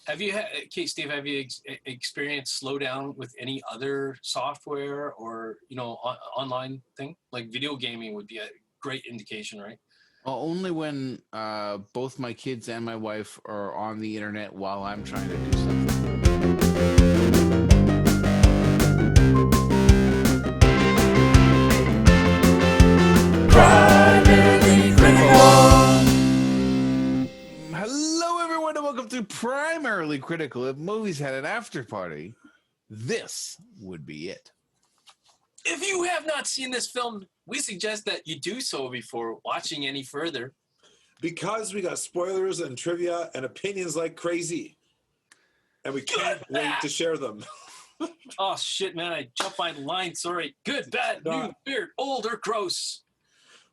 Have you, okay, Steve? Have you experienced slowdown with any other software or online thing? Like video gaming would be a great indication, right? Only when both my kids and my wife are on the internet while I'm trying to do something. Primarily critical. Hello, everyone, and welcome to Primarily Critical. If movies had an after party, this would be it. If you have not seen this film, we suggest that you do so before watching any further. Because we got spoilers and trivia and opinions like crazy. And we can't wait to share them. Oh, shit, man. I jumped my line. Sorry. Good, bad, new, weird, old, or gross.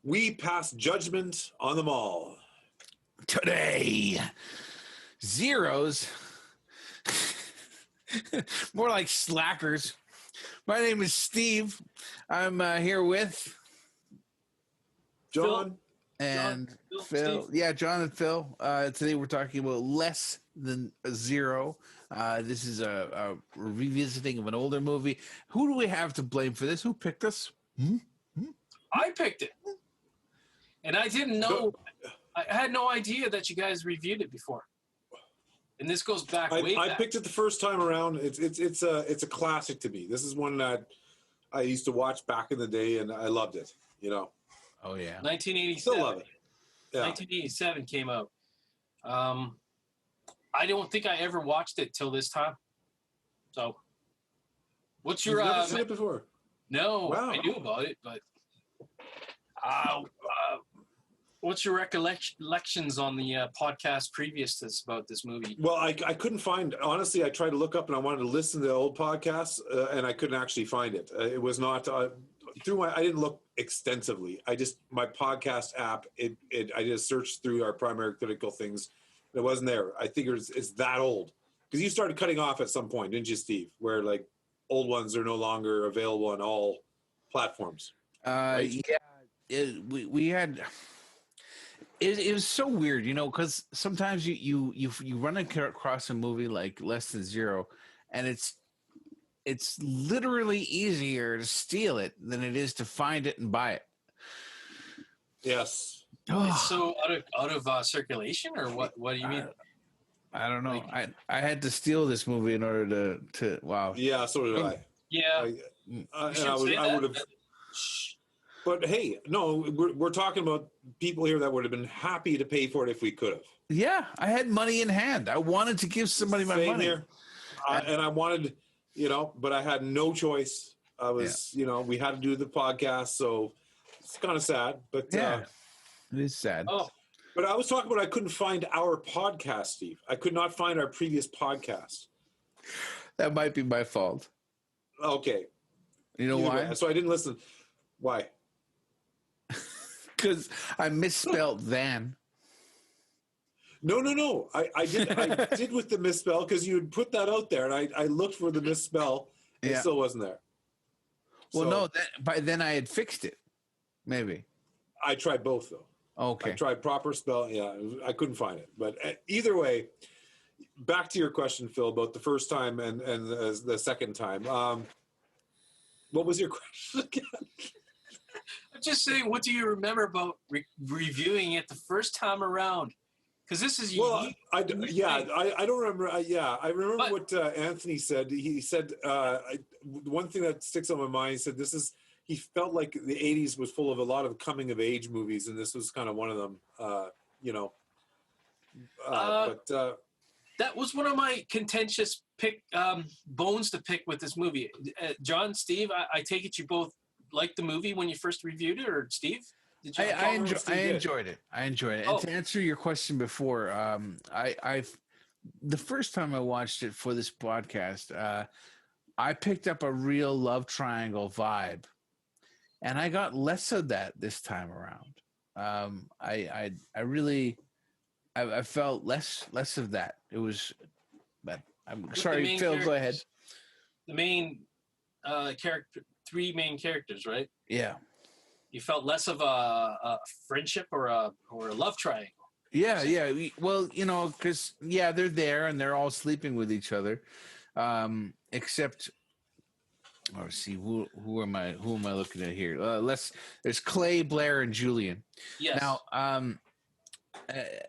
We pass judgment on them all. Today, zeros, more like slackers. My name is Steve. I'm here with John. and Phil. Steve. Yeah, John and Phil. Today we're talking about less than a zero. This is a revisiting of an older movie. Who do we have to blame for this? Who picked us? I picked it. And I didn't know. I had no idea that you guys reviewed it before. And this goes back way back. I picked it the first time around. It's a classic to me. This is one that I used to watch back in the day, and I loved it. You know. Oh yeah. 1987. Still love it. Yeah. 1987 came out. I don't think I ever watched it till this time. So, what's your? You've never seen it before? No, Wow. I knew about it, but what's your recollections on the podcast previous to this about this movie? Well, I couldn't find. Honestly, I tried to look up and I wanted to listen to the old podcasts, and I couldn't actually find it. It was not through my. I didn't look extensively. My podcast app. I just searched through our primary critical things. It wasn't there. I figured it's that old because you started cutting off at some point, didn't you, Steve? Where like old ones are no longer available on all platforms. Right? Yeah. We had. It was so weird, because sometimes you run across a movie like Less Than Zero, and it's literally easier to steal it than it is to find it and buy it. Yes. It's so out of circulation, or what? What do you mean? I don't know. I had to steal this movie in order to wow. Yeah, so did I. Yeah. I would have. But hey, no, we're talking about people here that would have been happy to pay for it if we could have. Yeah, I had money in hand. I wanted to give somebody my money. Here. And I wanted, but I had no choice. I was, we had to do the podcast, so it's kind of sad. But yeah, it is sad. Oh, but I was talking about I couldn't find our podcast, Steve. I could not find our previous podcast. That might be my fault. Okay. You know why? So I didn't listen. Why? Because I misspelled than. No. I did with the misspell because you had put that out there, and I looked for the misspell. And It still wasn't there. Well, no. By then I had fixed it. Maybe. I tried both though. Okay. I tried proper spell. Yeah, I couldn't find it. But either way, back to your question, Phil, about the first time and the second time. What was your question again? I'm just saying, what do you remember about reviewing it the first time around? Because this is unique. I don't remember. I remember what Anthony said. He said one thing that sticks on my mind. He said he felt like the 80s was full of a lot of coming of age movies, and this was kind of one of them. That was one of my contentious bones to pick with this movie. John, Steve, I take it you both liked the movie when you first reviewed it, or Steve? Did you? I enjoyed it. And to answer your question before, the first time I watched it for this podcast, I picked up a real love triangle vibe, and I got less of that this time around. I felt less of that. It was, but I'm sorry, Phil. Go ahead. The main three main characters, right? Yeah. You felt less of a friendship or a love triangle. Yeah. Well, because they're there and they're all sleeping with each other, except. Or see who am I looking at here? There's Clay, Blair, and Julian. Yes.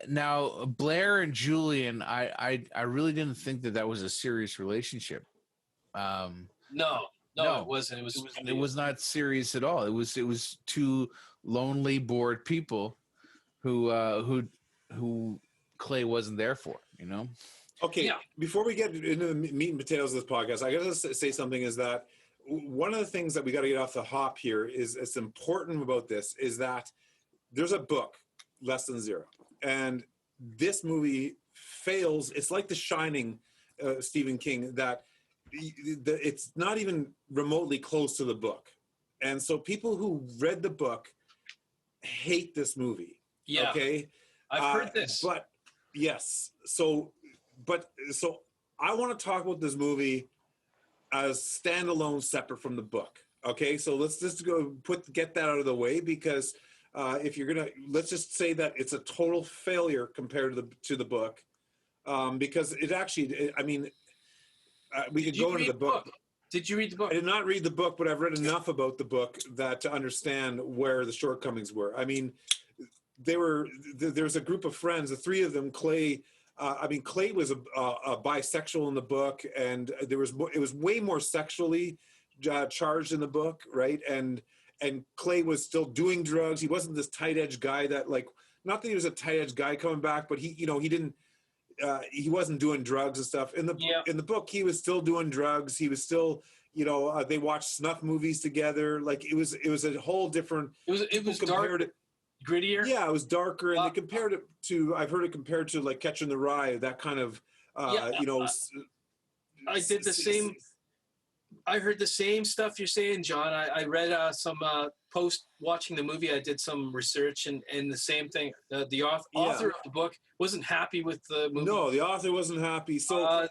Now Blair and Julian, I really didn't think that was a serious relationship. No, it wasn't. It was not serious at all. It was two lonely, bored people who Clay wasn't there for. Okay, before we get into the meat and potatoes of this podcast, I got to say something is that one of the things that we got to get off the hop here is it's important about this is that there's a book, Less Than Zero, and this movie fails. It's like The Shining, Stephen King, that it's not even remotely close to the book. And so people who read the book hate this movie. Yeah. Okay. I've heard this. But yes. So I want to talk about this movie as standalone, separate from the book. Okay, so let's just get that out of the way, because if you're let's just say that it's a total failure compared to the book, because it actually, we could go into the book. Did you read the book? I did not read the book, but I've read enough about the book to understand where the shortcomings were. I mean, there's a group of friends, the three of them, Clay. Clay was a bisexual in the book, and it was way more sexually charged in the book, right? And Clay was still doing drugs. He wasn't this tight edge guy that, like, not that he was a tight edge guy coming back, but he wasn't doing drugs and stuff. In the book, he was still doing drugs. He was still, they watched snuff movies together. Like it was a whole different. It was dark. Grittier? Yeah, it was I heard it compared to like Catcher in the Rye, that kind of, I did the same. I heard the same stuff you're saying, John. I read some post watching the movie. I did some research and the same thing. The author of the book wasn't happy with the movie. No, the author wasn't happy. So,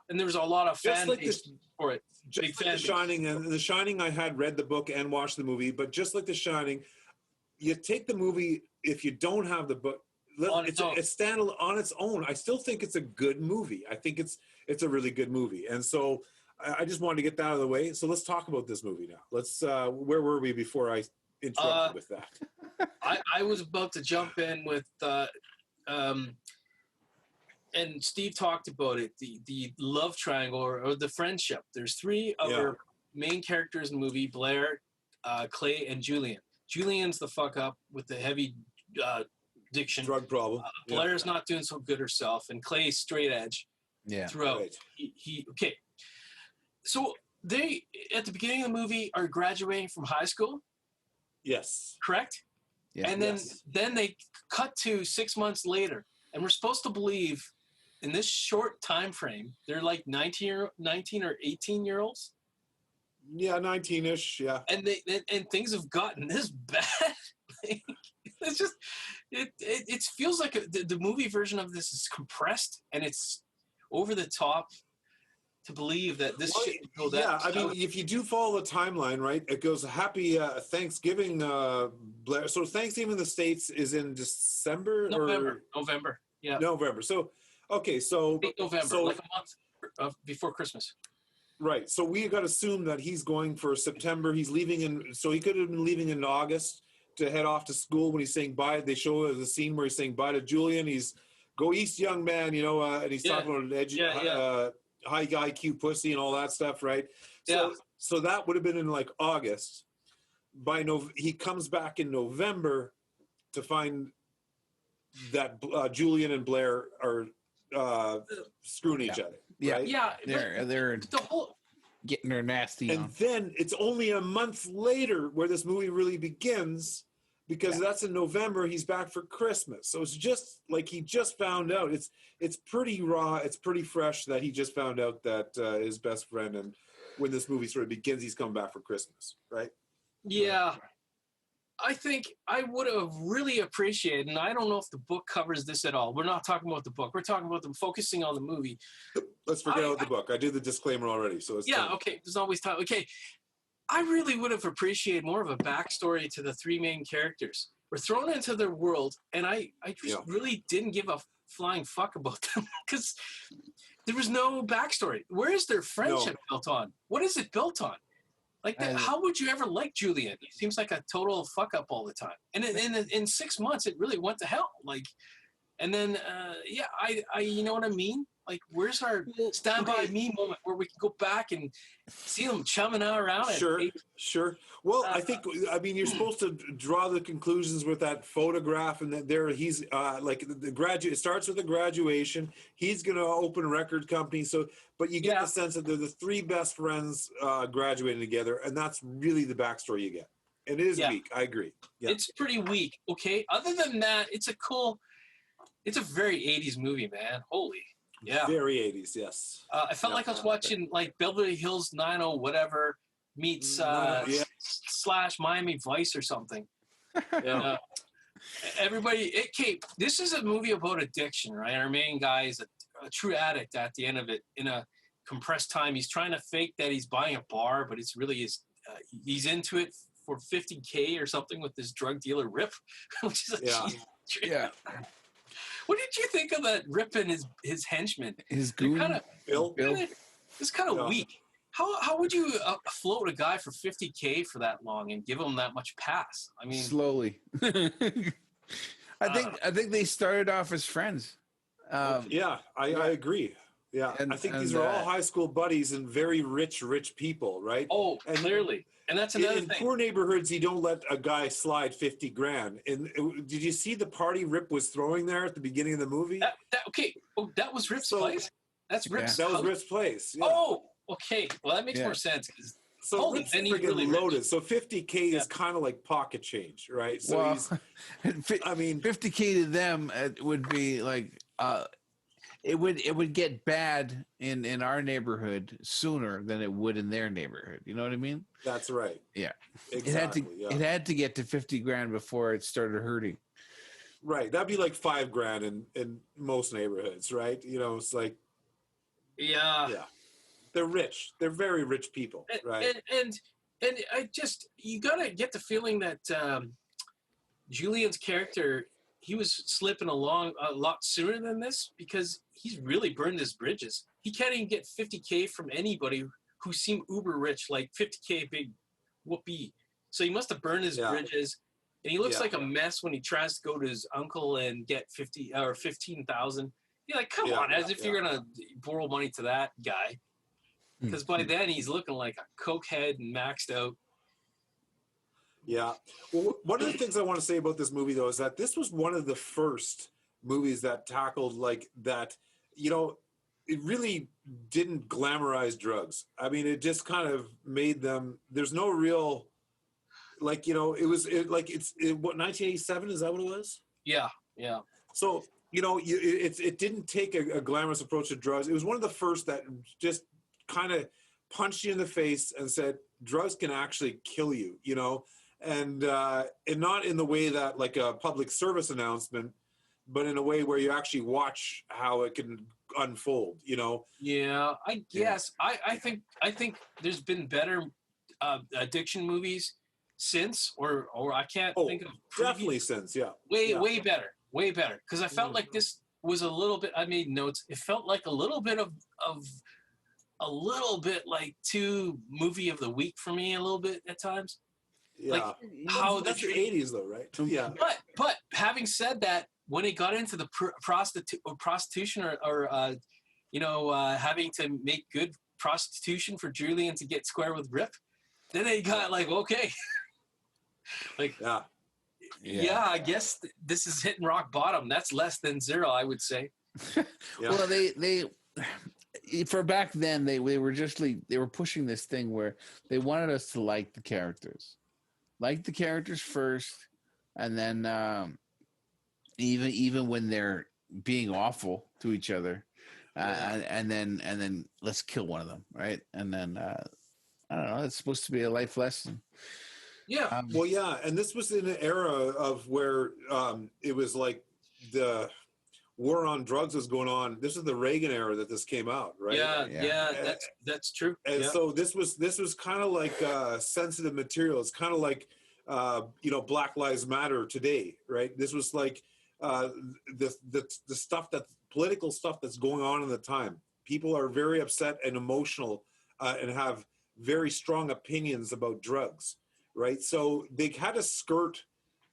and there was a lot of fan base for it. Just like The Shining, and The Shining, I had read the book and watched the movie, but just like The Shining, you take the movie, if you don't have the book, it's stand on its own. I still think it's a good movie. I think it's a really good movie. And so I just wanted to get that out of the way. So let's talk about this movie now. Let's, where were we before I interrupted with that? I was about to jump in with, and Steve talked about it, the love triangle or the friendship. There's three other main characters in the movie: Blair, Clay, and Julian. Julian's the fuck up with the heavy addiction, drug problem. Blair's not doing so good herself, and Clay's straight edge. Yeah, throughout. Right. He okay. So they at the beginning of the movie are graduating from high school. Yes. Correct. Yeah. And then they cut to 6 months later, and we're supposed to believe in this short time frame they're like 19 or 18-year-olds. Yeah, 19-ish, yeah. And and things have gotten this bad. It's just it feels like the movie version of this is compressed, and it's over the top to believe that this shit will go down. Yeah, if you do follow the timeline, right, it goes happy Thanksgiving, Blair. So Thanksgiving in the States is in December? November, yeah. November. So, okay, so... Late November, like a month before Christmas. Right. So we got to assume that he's going for September. He's leaving so he could have been leaving in August to head off to school when he's saying bye. They show the scene where he's saying bye to Julian. He's go east, young man, and he's talking about high IQ pussy and all that stuff, right? So that would have been in like August. He comes back in November to find that Julian and Blair are screwing each other. Yeah, right? Yeah. They're the whole getting their nasty. And then it's only a month later where this movie really begins, because that's in November. He's back for Christmas, so it's just like he just found out. It's pretty raw. It's pretty fresh that he just found out that his best friend, and when this movie sort of begins, he's coming back for Christmas, right? Yeah. Right. I think I would have really appreciated, and I don't know if the book covers this at all. We're not talking about the book. We're talking about them focusing on the movie. Let's forget about the book. I did the disclaimer already. So it's okay. There's always time. Okay. I really would have appreciated more of a backstory to the three main characters. were thrown into their world, and I just really didn't give a flying fuck about them because there was no backstory. Where is their friendship built on? What is it built on? Like, how would you ever like Julian? He seems like a total fuck up all the time. And in 6 months, it really went to hell. Like, and then I you know what I mean? Like, where's our Stand By Me moment where we can go back and see them chumming out around it? Sure. Well, I mean, you're supposed to draw the conclusions with that photograph, and that there he's like the graduate. It starts with the graduation. He's going to open a record company. So, but you get the sense that they're the three best friends graduating together, and that's really the backstory you get. It is weak. I agree. Yeah. It's pretty weak. Okay. Other than that, it's a very 80s movie, man. Holy. Yeah. Very 80s, yes. I felt like I was watching like Beverly Hills 90 whatever meets slash Miami Vice or something. Everybody, this is a movie about addiction, right? Our main guy is a true addict at the end of it in a compressed time. He's trying to fake that he's buying a bar, but it's really he's into it for $50K or something with this drug dealer Rip, which is What did you think of that Rip and his henchman? His goon? Bill? It's kind of weak. How would you float a guy for $50K for that long and give him that much pass? I mean, slowly. I think they started off as friends. I agree. Yeah, I think these are all high school buddies and very rich people, right? Oh, and clearly. And that's another thing. In poor neighborhoods, you don't let a guy slide $50,000. And did you see the party Rip was throwing there at the beginning of the movie? That was Rip's place? That's Rip's That was Rip's place. Yeah. Oh, okay. Well, that makes more sense. So Rip's freaking loaded. Rich. So $50K is kind of like pocket change, right? So I mean, $50K to them would be like it would get bad in our neighborhood sooner than it would in their neighborhood. You know what I mean? That's right. Yeah. Exactly. It had to get to $50,000 before it started hurting. Right. That'd be like $5,000 in most neighborhoods, right? You know, it's like Yeah. They're rich. They're very rich people, right? And I just you gotta get the feeling that Julian's character, he was slipping along a lot sooner than this because he's really burned his bridges. He can't even get $50K from anybody who seemed uber rich, like $50K big whoopee. So he must have burned his bridges, and he looks like a mess when he tries to go to his uncle and get $15,000. You're like, come on, as if you're gonna borrow money to that guy, because by then he's looking like a cokehead and maxed out. Yeah. Well, one of the things I want to say about this movie, though, is that this was one of the first movies that tackled like that. You know, it really didn't glamorize drugs. I mean, it just kind of made them. There's no real, like, you know, what 1987 is that what it was? Yeah. So you know, it didn't take a glamorous approach to drugs. It was one of the first that just kind of punched you in the face and said drugs can actually kill you. You know. And not in the way that like a public service announcement, but in a way where you actually watch how it can unfold, you know? Yeah, I guess. Yeah. I think there's been better addiction movies since, or I can't think of definitely since, way better, because I felt like this was a little bit. I made notes. It felt like a little bit of a little bit like too movie of the week for me, a little bit at times. Yeah, like how that's your 80s though, right? Yeah. But having said that, when it got into the prostitution or having to make good prostitution for Julian to get square with Rip, then they got like, okay, like I guess this is hitting rock bottom. That's less than zero, I would say. Well, they for back then they were pushing this thing where they wanted us to like the characters. Like the characters first, and then even when they're being awful to each other, and then let's kill one of them, right? And then I don't know. It's supposed to be a life lesson. Yeah. And this was in an era of where it was like the war on drugs was going on. This is the Reagan era that this came out, right? Yeah. That's true. And so this was kind of like sensitive material. It's kind of like Black Lives Matter today, right? This was like the stuff, that political stuff that's going on in the time. People are very upset and emotional and have very strong opinions about drugs, right? So they had to skirt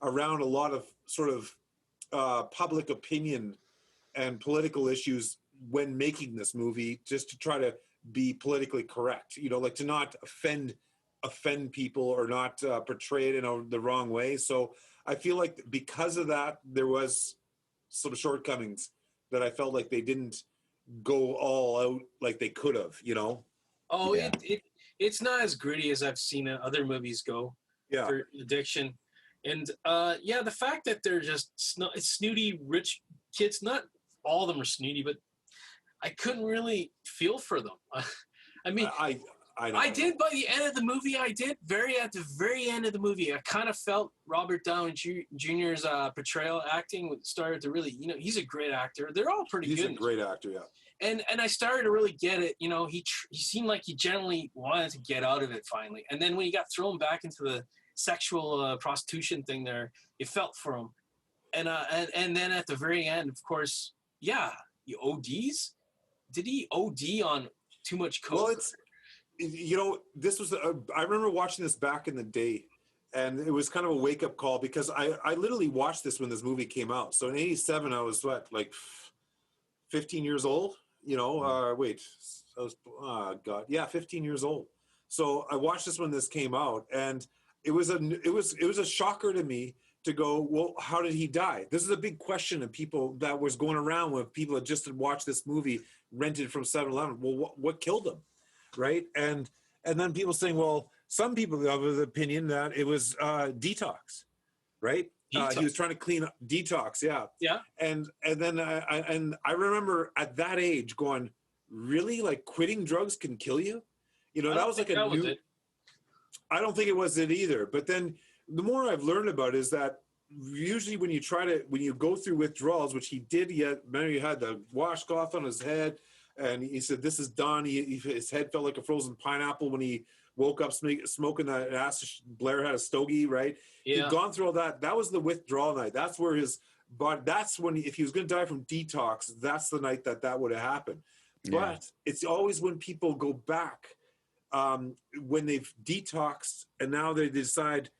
around a lot of sort of public opinion and political issues when making this movie, just to try to be politically correct, like to not offend people or not portray it in the wrong way. So I feel like because of that, there was some shortcomings that I felt like they didn't go all out like they could have, Oh, Yeah. it's not as gritty as I've seen other movies go Yeah. for addiction. And the fact that they're just snooty rich kids, not all of them are snooty, but I couldn't really feel for them. I mean, I know. I did by the end of the movie. I did at the very end of the movie. I kind of felt Robert Downey Jr.'s portrayal acting started to really, he's a great actor. They're all pretty good. He's a great actor, yeah. And I started to really get it. He seemed like he generally wanted to get out of it finally. And then when he got thrown back into the sexual prostitution thing there, it felt for him. And then at the very end, of course, yeah, he ODs. Did he OD on too much coke? Well, this was, I remember watching this back in the day, and it was kind of a wake-up call because I literally watched this when this movie came out. So in 87, I was like 15 years old, I was, 15 years old. So I watched this when this came out, and it was a shocker to me to go, well, how did he die? This is a big question of people that was going around when people had just watched this movie rented from 7-Eleven. Well, what killed him? Right. And then people saying, well, some people have the opinion that it was detox, right? Detox. He was trying to clean up detox. Yeah. Yeah. And then I remember at that age going, really, like quitting drugs can kill you? That was like a new, I don't think it was it either. But then the more I've learned about it is that usually when you go through withdrawals, which he did, remember he had the washcloth on his head, and he said, this is done. His head felt like a frozen pineapple when he woke up smoking that acid. Blair had a stogie, right? Yeah. He'd gone through all that. That was the withdrawal night. That's where that's when, if he was going to die from detox, that's the night that would have happened. Yeah. But it's always when people go back, when they've detoxed and now they decide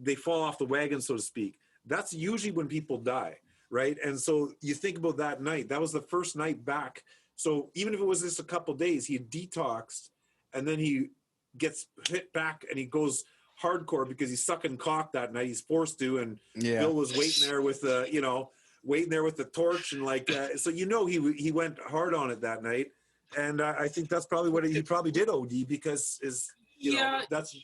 they fall off the wagon, so to speak. That's usually when people die, right? And so you think about that night. That was the first night back. So even if it was just a couple of days, he had detoxed, and then he gets hit back and he goes hardcore because he's sucking cock that night. He's forced to, and Bill was waiting there with the torch, and so he went hard on it that night. And I think that's probably what he probably did OD because that's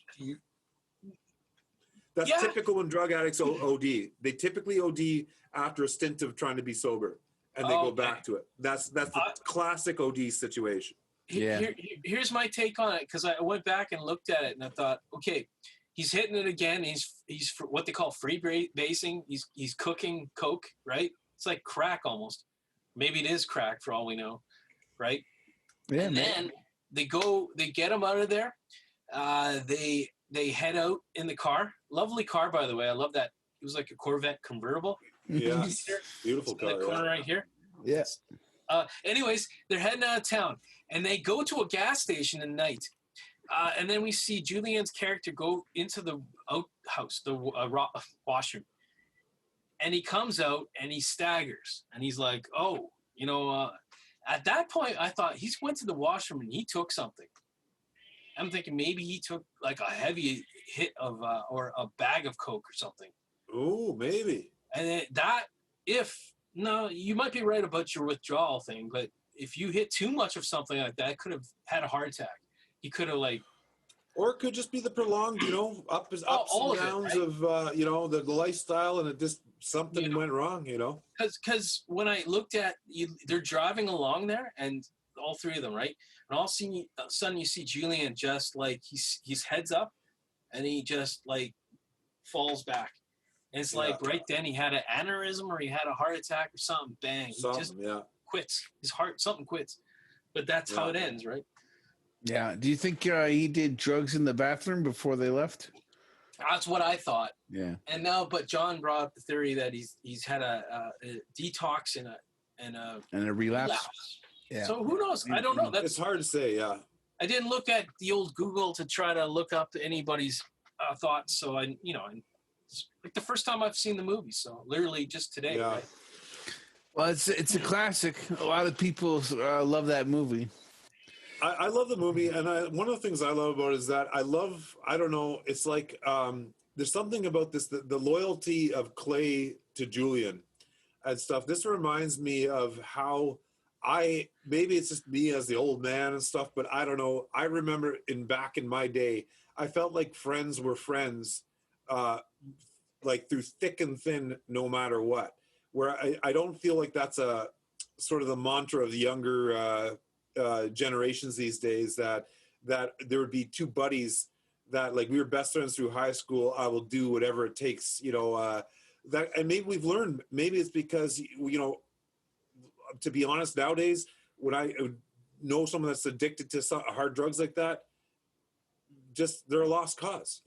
typical when drug addicts OD. They typically OD after a stint of trying to be sober, and they go back to it. That's the classic OD situation. Here's my take on it, because I went back and looked at it, and I thought, okay, he's hitting it again. He's what they call free basing. He's cooking coke, right? It's like crack almost. Maybe it is crack for all we know, right? Yeah. And then they get him out of there. They head out in the car. Lovely car, by the way. I love that. It was like a Corvette convertible. Yeah, beautiful car. In the corner right here. Yes. Anyways, they're heading out of town, and they go to a gas station at night. And then we see Julianne's character go into the outhouse, the washroom. And he comes out, and he staggers. And he's like, at that point, I thought he went to the washroom, and he took something. I'm thinking maybe he took like a heavy hit of or a bag of coke or something. Oh, maybe. And you might be right about your withdrawal thing, but if you hit too much of something like that, could have had a heart attack. He could have or it could just be the prolonged, ups and downs of the lifestyle, and it just something went wrong, Because when I looked at they're driving along there, and all three of them, right? And all of a sudden you see Julian just like he's heads up, and he just like falls back. And it's like right then he had an aneurysm or he had a heart attack or something. Bang! He just quits. His heart, something quits. But that's how it ends, right? Yeah. Do you think he did drugs in the bathroom before they left? That's what I thought. Yeah. And now, but John brought up the theory that he's had a detox and a relapse. Yeah. So who knows? I don't know. It's hard to say. Yeah. I didn't look at the old Google to try to look up anybody's thoughts. So it's like the first time I've seen the movie. So literally just today. Yeah. Right? Well, it's a classic. A lot of people love that movie. I love the movie, and one of the things I love about it is that I don't know, it's like there's something about this, the loyalty of Clay to Julian and stuff. This reminds me of how maybe it's just me as the old man and stuff, but I don't know. I remember back in my day, I felt like friends were friends, like through thick and thin, no matter what. Where I don't feel like that's a sort of the mantra of the younger generations these days, that there would be two buddies that, like, we were best friends through high school. I will do whatever it takes, that, and maybe we've learned, maybe it's because, to be honest, nowadays, when I know someone that's addicted to hard drugs like that, just they're a lost cause,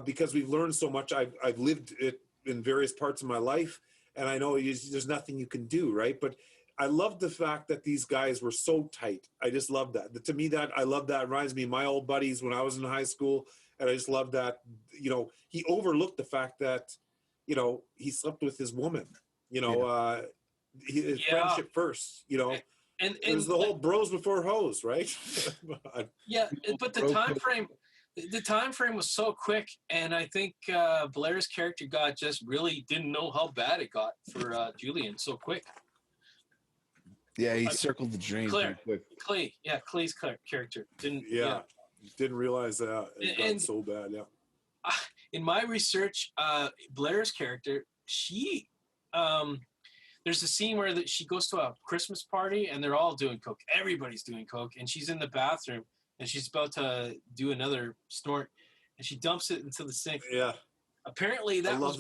because we've learned so much. I've lived it in various parts of my life, and I know there's nothing you can do, right? But I love the fact that these guys were so tight. I just love that. To me, I love that. It reminds me of my old buddies when I was in high school, and I just love that. He overlooked the fact that, he slept with his woman. His friendship first. And it was the whole bros before hoes, right? Yeah, but the time frame was so quick, and I think Blair's character really didn't know how bad it got for Julian so quick. Yeah, he circled the drain pretty quick. Clay's character didn't realize that it got so bad. Yeah. In my research, Blair's character, she there's a scene where she goes to a Christmas party and they're all doing coke. Everybody's doing coke, and she's in the bathroom and she's about to do another snort, and she dumps it into the sink. Yeah. Apparently, that was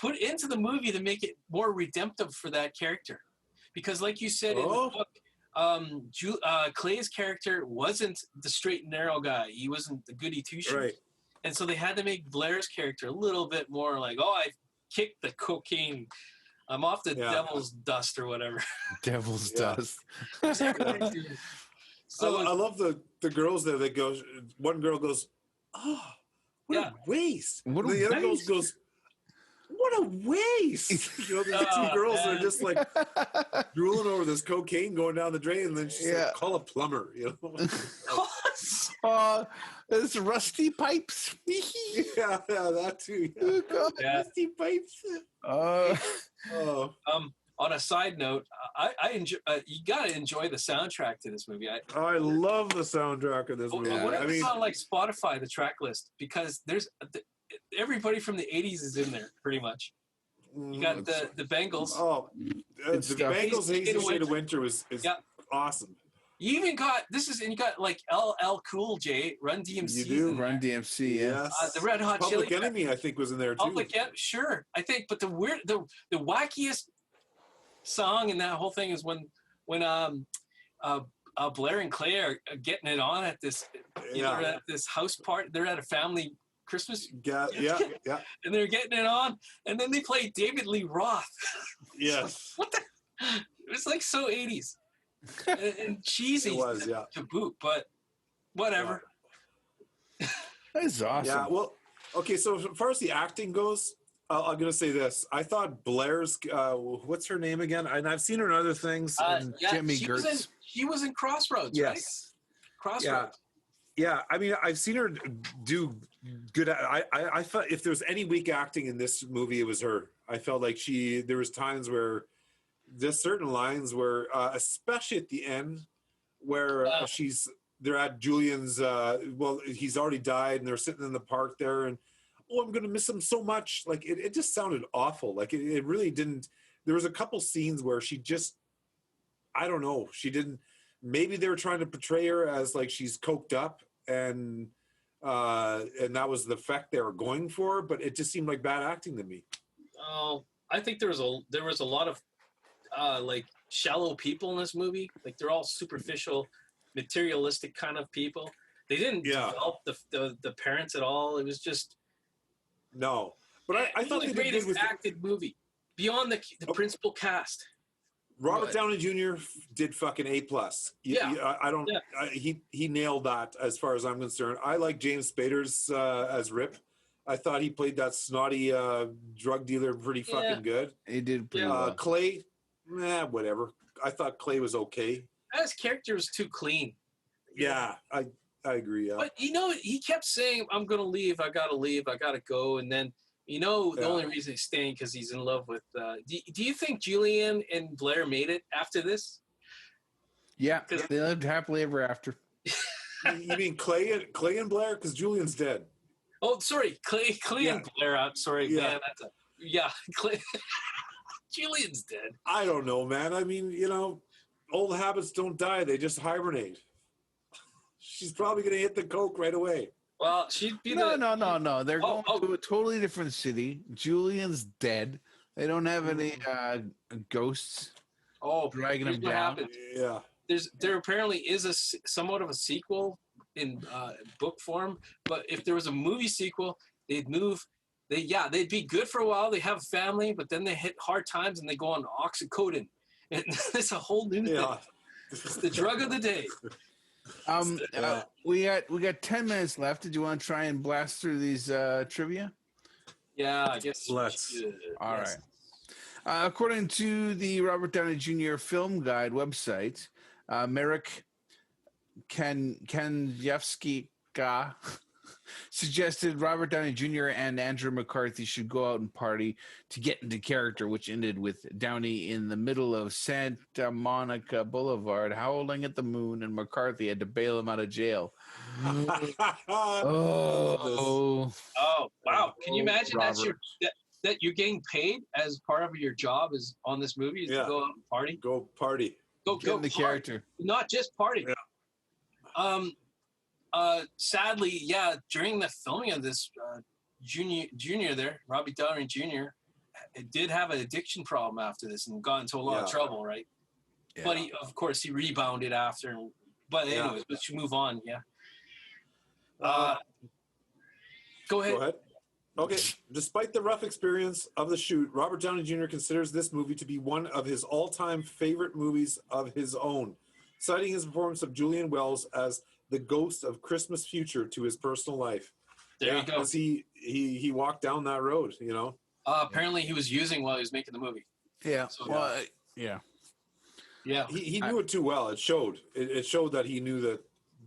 put into the movie to make it more redemptive for that character. Because, like you said in the book, Clay's character wasn't the straight and narrow guy. He wasn't the goody two-shoes. Right. And so they had to make Blair's character a little bit more like, I kicked the cocaine. I'm off the devil's dust or whatever. Devil's dust. So I love the girls there that goes, one girl goes, oh, what a waste. The other girl goes, what a waste. There's two girls that are just like drooling over this cocaine going down the drain, and then she's like, call a plumber, There's rusty pipes. yeah, that too. Yeah. Rusty pipes. On a side note, I enjoy. You gotta enjoy the soundtrack to this movie. I love the soundtrack of this movie. What if it's on like Spotify, the track list? Because there's everybody from the '80s is in there, pretty much. You got the Bengals. Oh, the Bengals' Hazy Shade of Winter is awesome. You even got you got like LL Cool J, Run DMC. You do Run DMC, yes. The Red Hot Public Chili Enemy, I think, was in there too. Sure, I think. But the wackiest song in that whole thing is when Blair and Clay are getting it on at this at this house party. They're at a family Christmas. Yeah. And they're getting it on, and then they play David Lee Roth. Yes. What the? It was like so 80s and cheesy. It was, to boot, but whatever. Yeah. That's awesome. Yeah. Well, okay. So as far as the acting goes, I'm going to say this. I thought Blair's, what's her name again? And I've seen her in other things. Jimmy Gertz. She was in Crossroads, right? Crossroads. Yeah. I mean, I've seen her do good. I felt if there was any weak acting in this movie, it was her. I felt like there was times where there's certain lines where, especially at the end, where they're at Julian's, he's already died and they're sitting in the park there and, I'm going to miss him so much. Like it just sounded awful. Like it really didn't. There was a couple scenes where she just, I don't know. She didn't, maybe they were trying to portray her as like she's coked up and that was the effect they were going for, but it just seemed like bad acting to me. Oh, I think there was a lot of like shallow people in this movie. Like they're all superficial, materialistic kind of people. They didn't develop the parents at all. It was just no. But I thought the they did greatest good with acted movie beyond the principal cast. Robert Downey Jr. did fucking A+. I don't. He nailed that as far as I'm concerned. I like James Spader's as Rip. I thought he played that snotty drug dealer pretty fucking good. He did pretty well. Clay, whatever. I thought Clay was okay. His character was too clean. Yeah, I agree. Yeah. But he kept saying, "I'm gonna leave. I gotta leave. I gotta go." And then the only reason he's staying because he's in love with. Do you think Julian and Blair made it after this? Yeah, they lived happily ever after. You mean Clay and Blair? Because Julian's dead. Oh, sorry, Clay and Blair. I'm sorry, man. Clay. Julian's dead. I don't know, man. I mean, old habits don't die; they just hibernate. She's probably gonna hit the coke right away. Well, she'd be no. They're going to a totally different city. Julian's dead. They don't have any ghosts. Dragging him down. Yeah. There apparently is somewhat of a sequel in book form, but if there was a movie sequel, they'd move. They'd be good for a while. They have a family, but then they hit hard times and they go on oxycodone, and it's a whole new thing. It's the drug of the day. We got 10 minutes left. Did you want to try and blast through these trivia? Yeah, I guess. Let's. All right. According to the Robert Downey Jr. Film Guide website, Merrick Kanjewski suggested Robert Downey Jr. and Andrew McCarthy should go out and party to get into character, which ended with Downey in the middle of Santa Monica Boulevard howling at the moon, and McCarthy had to bail him out of jail. Oh, wow. Can you imagine that you're getting paid as part of your job is on this movie is to go out and party? Go party. Go in the character. Not just party. Yeah. Sadly, during the filming of this, Junior there, Robbie Downey Jr., did have an addiction problem after this and got into a lot of trouble, right? Yeah. But of course, he rebounded after. But anyways, let's move on. Yeah. Go ahead. Okay. Despite the rough experience of the shoot, Robert Downey Jr. considers this movie to be one of his all-time favorite movies of his own, citing his performance of Julian Wells as the ghost of Christmas future to his personal life. There you go. Because he walked down that road, Apparently he was using while he was making the movie. Yeah. So, yeah. He knew it too well. It showed. It showed that he knew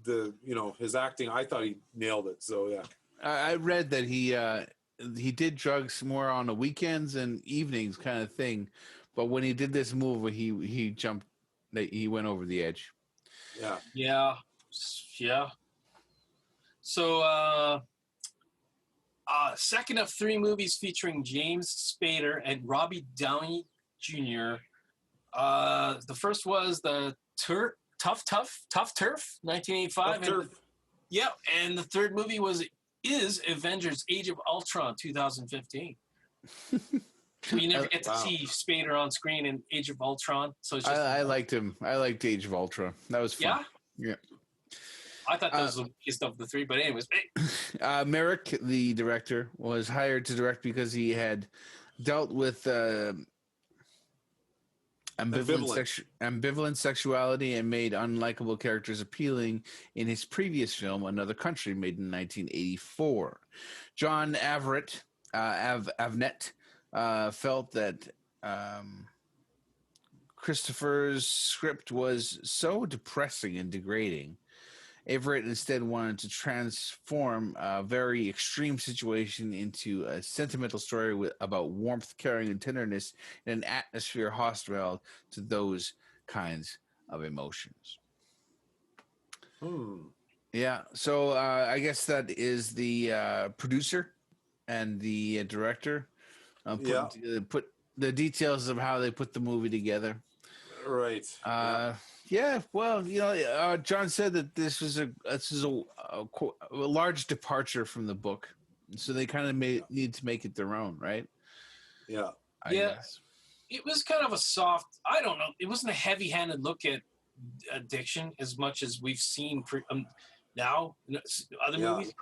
that his acting. I thought he nailed it. So yeah. I read that he did drugs more on the weekends and evenings kind of thing, but when he did this movie, he jumped. He went over the edge. Yeah. So, second of 3 movies featuring James Spader and Robbie Downey Jr. The first was the Tough Turf, 1985. Tough Turf. And the third movie is Avengers: Age of Ultron, 2015. We never get to see Spader on screen in Age of Ultron, so it's just I liked him. I liked Age of Ultron. That was fun. Yeah. I thought that was the weakest of the 3, but anyways. Merrick, the director, was hired to direct because he had dealt with ambivalent sexuality and made unlikable characters appealing in his previous film, Another Country, made in 1984. John Avnet felt that Christopher's script was so depressing and degrading. Everett instead wanted to transform a very extreme situation into a sentimental story about warmth, caring, and tenderness in an atmosphere hostile to those kinds of emotions. Yeah, so I guess that is the producer and the director put the details of how they put the movie together. Right. Yeah, well, John said that this is a large departure from the book, so they kind of need to make it their own, right? Yeah. I guess. It was kind of a soft. I don't know. It wasn't a heavy-handed look at addiction as much as we've seen. now, other Yeah. movies.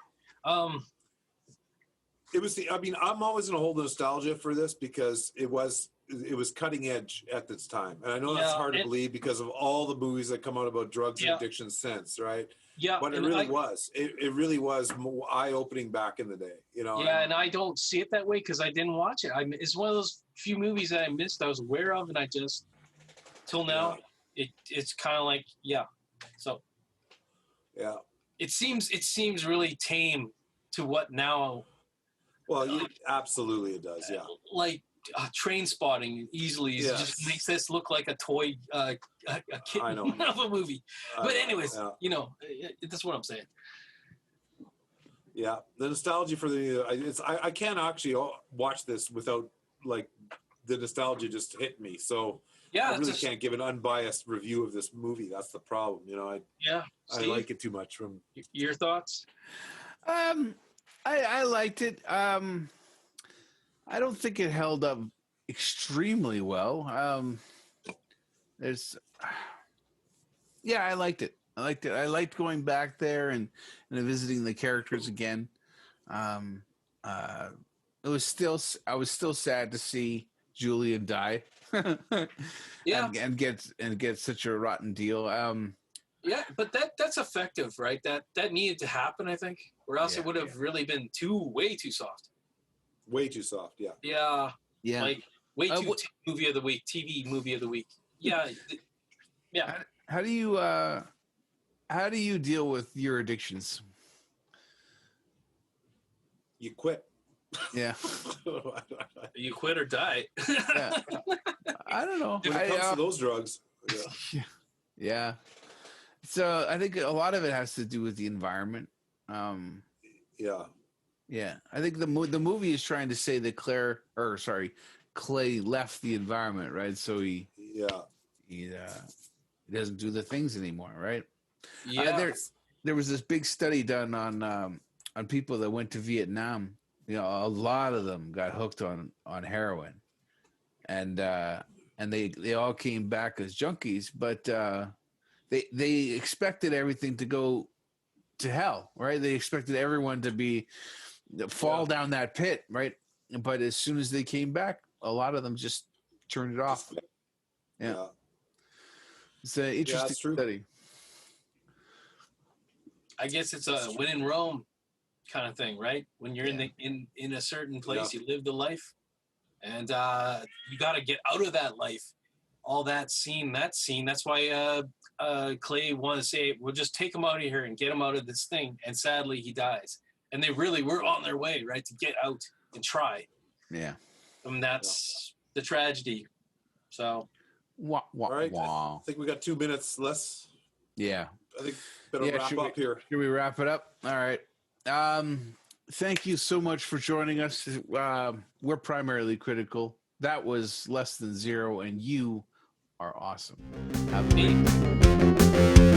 It was I'm always going to hold nostalgia for this because it was cutting edge at this time. And I know that's hard to believe because of all the movies that come out about drugs and addiction since, right? Yeah. But it really was. It really was eye-opening back in the day, you know? Yeah, and I don't see it that way because I didn't watch it. It's one of those few movies that I missed, I was aware of, and I just, till now, it's kind of like, So. Yeah. It seems really tame to what now. Well, absolutely it does, yeah. Like Train Spotting easily just makes this look like a toy, a kitten of a movie. But anyways, that's what I'm saying. Yeah, the nostalgia for I can't actually watch this without like the nostalgia just hit me. So I really can't give an unbiased review of this movie. That's the problem, you know. I like it too much. From your thoughts? I liked it. I don't think it held up extremely well. I liked it. I liked going back there and visiting the characters again. I was still sad to see Julian die. and get such a rotten deal. But that's effective, right? That needed to happen, I think, or else it would have really been way too soft. Way too soft, yeah. Yeah. Like way too movie of the week, TV movie of the week. Yeah. How do you deal with your addictions? You quit. Yeah. You quit or die. I don't know. When it comes to those drugs. Yeah. So I think a lot of it has to do with the environment. Yeah. I think the movie is trying to say that Clay left the environment, right? So he doesn't do the things anymore, right? Yeah. There was this big study done on people that went to Vietnam. You know, a lot of them got hooked on heroin, and they all came back as junkies, but they expected everything to go to hell, right? They expected everyone to fall down that pit, right? But as soon as they came back, a lot of them just turned it off. Yeah. It's an interesting study. I guess it's a when in Rome kind of thing, right? When you're in a certain place, you live the life, and you got to get out of that life. All that scene. That's why Clay wanted to say, "We'll just take him out of here and get him out of this thing." And sadly, he dies. And they really were on their way, right, to get out and try. Yeah. And that's the tragedy. So. All right. I think we got 2 minutes less. Yeah. I think better wrap up here. Should we wrap it up? All right. Thank you so much for joining us. We're primarily critical. That was Less Than Zero, and you are awesome. Have a great day.